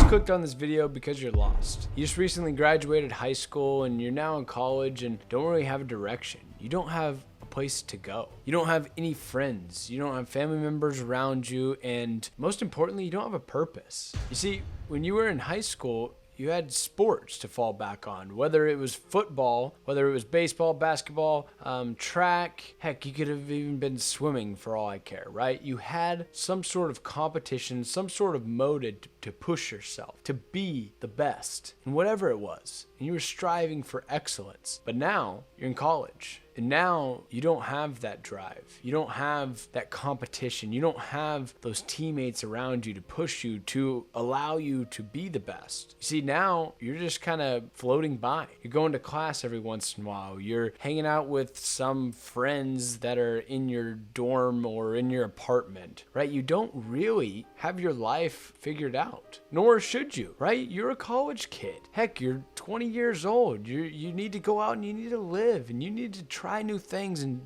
clicked on this video because you're lost. You just recently graduated high school and you're now in college and don't really have a direction. You don't have a place to go. You don't have any friends. You don't have family members around you. And most importantly, you don't have a purpose. You see, when you were in high school, you had sports to fall back on, whether it was football, whether it was baseball, basketball, track, heck, you could have even been swimming for all I care, right? You had some sort of competition, some sort of motive to push yourself, to be the best in whatever it was. And you were striving for excellence. But now you're in college. And now you don't have that drive. You don't have that competition. You don't have those teammates around you to push you, to allow you to be the best. You see, now you're just kind of floating by. You're going to class every once in a while. You're hanging out with some friends that are in your dorm or in your apartment, right? You don't really have your life figured out, nor should you, right? You're a college kid. Heck, you're 20 years old. You need to go out and you need to live and you need to try new things and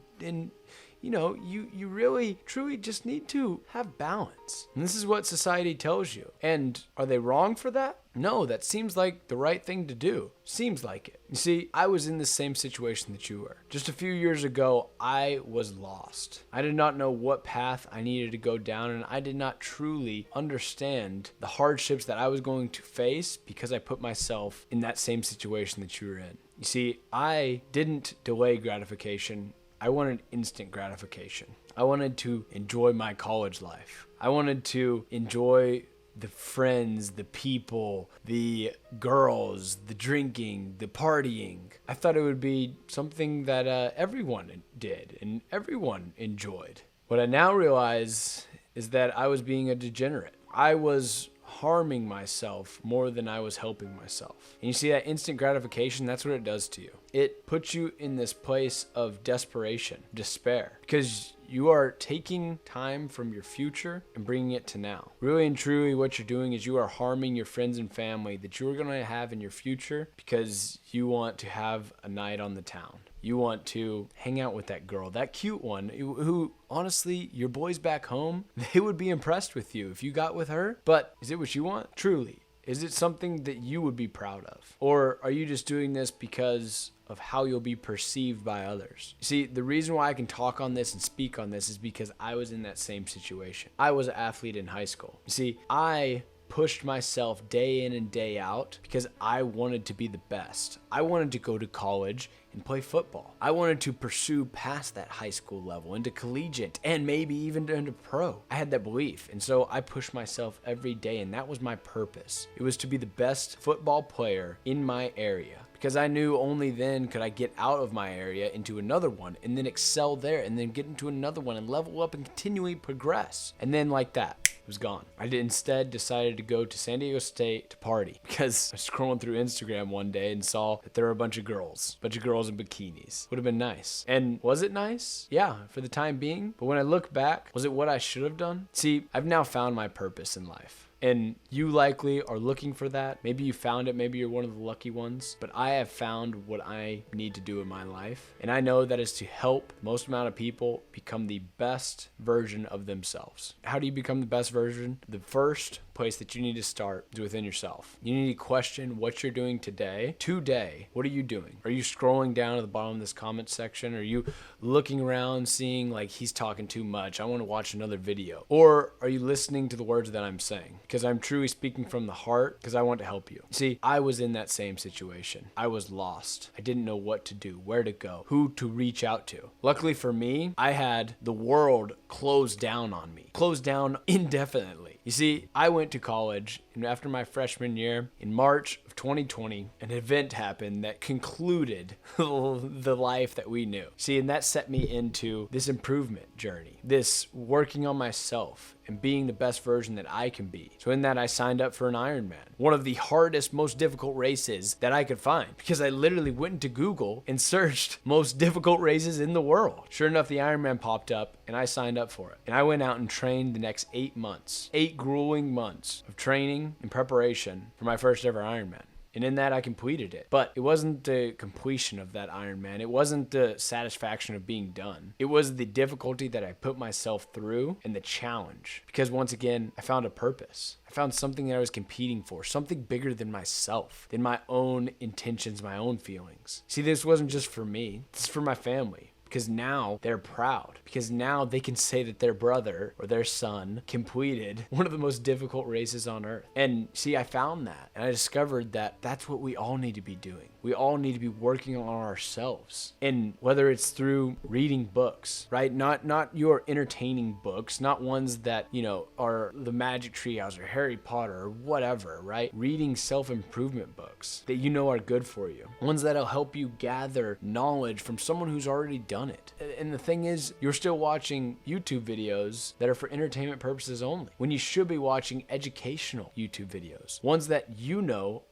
you know, you really truly just need to have balance. And this is what society tells you. And are they wrong for that? No, that seems like the right thing to do. Seems like it. You see, I was in the same situation that you were. Just a few years ago, I was lost. I did not know what path I needed to go down, and I did not truly understand the hardships that I was going to face because I put myself in that same situation that you were in. You see, I didn't delay gratification. I wanted instant gratification. I wanted to enjoy my college life. I wanted to enjoy the friends, the people, the girls, the drinking, the partying. I thought it would be something that everyone did and everyone enjoyed. What I now realize is that I was being a degenerate. I was harming myself more than I was helping myself. And you see that instant gratification, that's what it does to you. It puts you in this place of desperation, despair, because you are taking time from your future and bringing it to now. Really and truly what you're doing is you are harming your friends and family that you are going to have in your future because you want to have a night on the town. You want to hang out with that girl, that cute one who, honestly, your boys back home, they would be impressed with you if you got with her. But is it what you want? Truly. Is it something that you would be proud of? Or are you just doing this because of how you'll be perceived by others? You see, the reason why I can talk on this and speak on this is because I was in that same situation. I was an athlete in high school. You see, I pushed myself day in and day out because I wanted to be the best. I wanted to go to college and play football. I wanted to pursue past that high school level into collegiate and maybe even into pro. I had that belief. And so I pushed myself every day, and that was my purpose. It was to be the best football player in my area, because I knew only then could I get out of my area into another one and then excel there and then get into another one and level up and continually progress. And then like that, it was gone. I instead decided to go to San Diego State to party because I was scrolling through Instagram one day and saw that there were a bunch of girls in bikinis. Would have been nice. And was it nice? Yeah, for the time being. But when I look back, was it what I should have done? See, I've now found my purpose in life. And you likely are looking for that. Maybe you found it. Maybe you're one of the lucky ones. But I have found what I need to do in my life. And I know that is to help the most amount of people become the best version of themselves. How do you become the best version? The first place that you need to start is within yourself. You need to question what you're doing today. Today, what are you doing? Are you scrolling down to the bottom of this comment section? Are you looking around seeing like he's talking too much? I want to watch another video. Or are you listening to the words that I'm saying? Because I'm truly speaking from the heart because I want to help you. See, I was in that same situation. I was lost. I didn't know what to do, where to go, who to reach out to. Luckily for me, I had the world closed down on me, closed down indefinitely. You see, I went to college, and after my freshman year, in March of 2020, an event happened that concluded the life that we knew. See, and that set me into this improvement journey, this working on myself and being the best version that I can be. So in that, I signed up for an Ironman, one of the hardest, most difficult races that I could find, because I literally went into Google and searched most difficult races in the world. Sure enough, the Ironman popped up and I signed up for it. And I went out and trained the next 8 months, 8 grueling months of training and preparation for my first ever Ironman. And in that, I completed it. But it wasn't the completion of that Ironman. It wasn't the satisfaction of being done. It was the difficulty that I put myself through and the challenge. Because once again, I found a purpose. I found something that I was competing for, something bigger than myself, than my own intentions, my own feelings. See, this wasn't just for me. This is for my family. Because now they're proud. Because now they can say that their brother or their son completed one of the most difficult races on earth. And see, I found that. And I discovered that that's what we all need to be doing. We all need to be working on ourselves. And whether it's through reading books, right? Not your entertaining books, not ones that, are the Magic Tree House or Harry Potter or whatever, right? Reading self-improvement books that are good for you. Ones that'll help you gather knowledge from someone who's already done it. And the thing is, you're still watching YouTube videos that are for entertainment purposes only, when you should be watching educational YouTube videos, ones that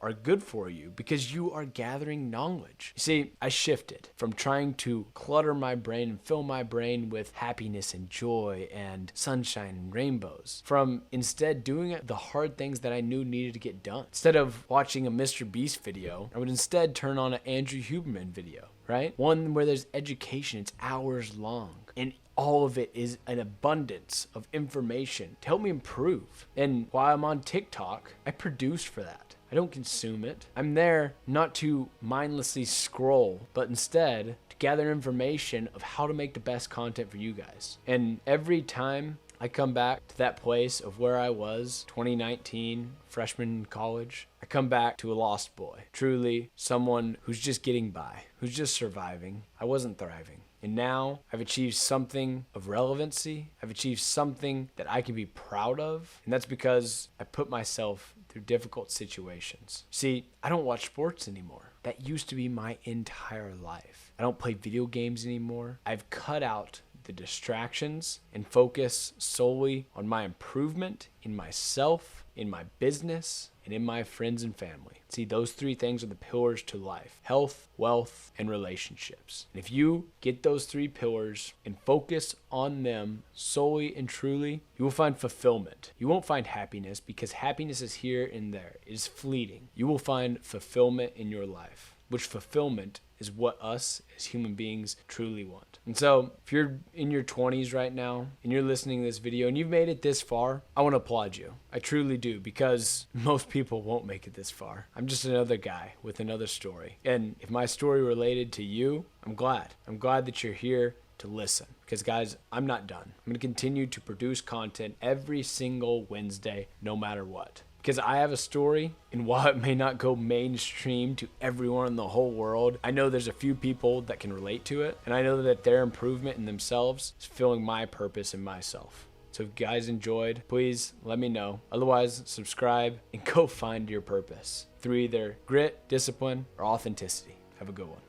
are good for you because you are gathering knowledge. You see, I shifted from trying to clutter my brain and fill my brain with happiness and joy and sunshine and rainbows, from instead doing the hard things that I knew needed to get done. Instead of watching a Mr. Beast video, I would instead turn on an Andrew Huberman video, right? One where there's education, it's hours long. And all of it is an abundance of information to help me improve. And while I'm on TikTok, I produce for that. I don't consume it. I'm there not to mindlessly scroll, but instead to gather information of how to make the best content for you guys. And every time I come back to that place of where I was, 2019, freshman in college, I come back to a lost boy. Truly someone who's just getting by, who's just surviving. I wasn't thriving. And now I've achieved something of relevancy. I've achieved something that I can be proud of. And that's because I put myself through difficult situations. See, I don't watch sports anymore. That used to be my entire life. I don't play video games anymore. I've cut out the distractions and focus solely on my improvement in myself, in my business, and in my friends and family. See, those three things are the pillars to life: health, wealth, and relationships. And if you get those three pillars and focus on them solely and truly, you will find fulfillment. You won't find happiness, because happiness is here and there. It is fleeting. You will find fulfillment in your life, which fulfillment is what us as human beings truly want. And so if you're in your 20s right now and you're listening to this video and you've made it this far, I want to applaud you. I truly do, because most people won't make it this far. I'm just another guy with another story. And if my story related to you, I'm glad. I'm glad that you're here to listen, because guys, I'm not done. I'm going to continue to produce content every single Wednesday, no matter what. Because I have a story, and while it may not go mainstream to everyone in the whole world, I know there's a few people that can relate to it, and I know that their improvement in themselves is filling my purpose in myself. So if you guys enjoyed, please let me know. Otherwise, subscribe and go find your purpose through either grit, discipline, or authenticity. Have a good one.